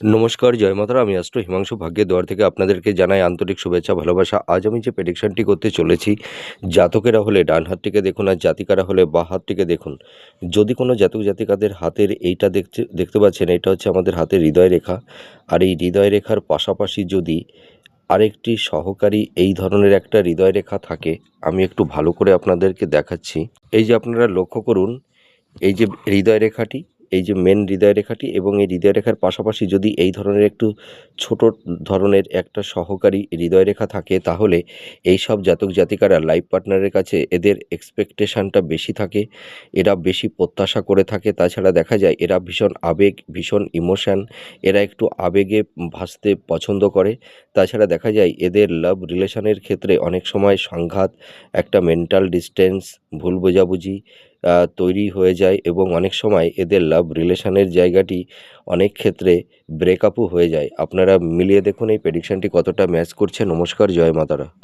নমস্কার, জয় মাতারা। আমি অ্যাস্ট্রো হিমাংশু ভাগ্যের দুয়ার থেকে আপনাদেরকে জানাই আন্তরিক শুভেচ্ছা, ভালোবাসা। আজ আমি যে প্রেডিকশনটি করতে চলেছি, জাতকেরা হলে ডান হাতটিকে দেখুন আর জাতিকারা হলে বাঁ হাতটিকে দেখুন। যদি কোনো জাতক জাতিকাদের হাতের এইটা দেখতে পাচ্ছেন, এটা হচ্ছে আমাদের হাতের হৃদয় রেখা। আর এই হৃদয় রেখার পাশাপাশি যদি আরেকটি সহকারী এই ধরনের একটা হৃদয় রেখা থাকে, আমি একটু ভালো করে আপনাদেরকে দেখাচ্ছি। এই যে আপনারা লক্ষ্য করুন, এই যে হৃদয় রেখাটি, এই যে মেন হৃদয় রেখাটি এবং এই হৃদয় রেখার পাশাপাশি যদি এই ধরনের একটু ছোট ধরনের একটা সহকারী হৃদয় রেখা থাকে, তাহলে এই সব জাতক জাতিকারা লাইফ পার্টনারের কাছে এদের এক্সপেকটেশনটা বেশি থাকে, এরা বেশি প্রত্যাশা করে থাকে। তাছাড়া দেখা যায় এরা ভীষণ আবেগ, ভীষণ ইমোশান, এরা একটু আবেগে ভাসতে পছন্দ করে। তাছাড়া দেখা যায় এদের লাভ রিলেশনের ক্ষেত্রে অনেক সময় সংঘাত, একটা মেন্টাল ডিস্টেন্স, ভুল বোঝাবুঝি তৈরি হয়ে যায় এবং অনেক সময় এদের লাভ রিলেশনের জায়গাটি অনেক ক্ষেত্রে ব্রেকআপও হয়ে যায়। আপনারা মিলিয়ে দেখুন এই প্রেডিকশানটি কতটা ম্যাচ করছে। নমস্কার, জয় মাতারা।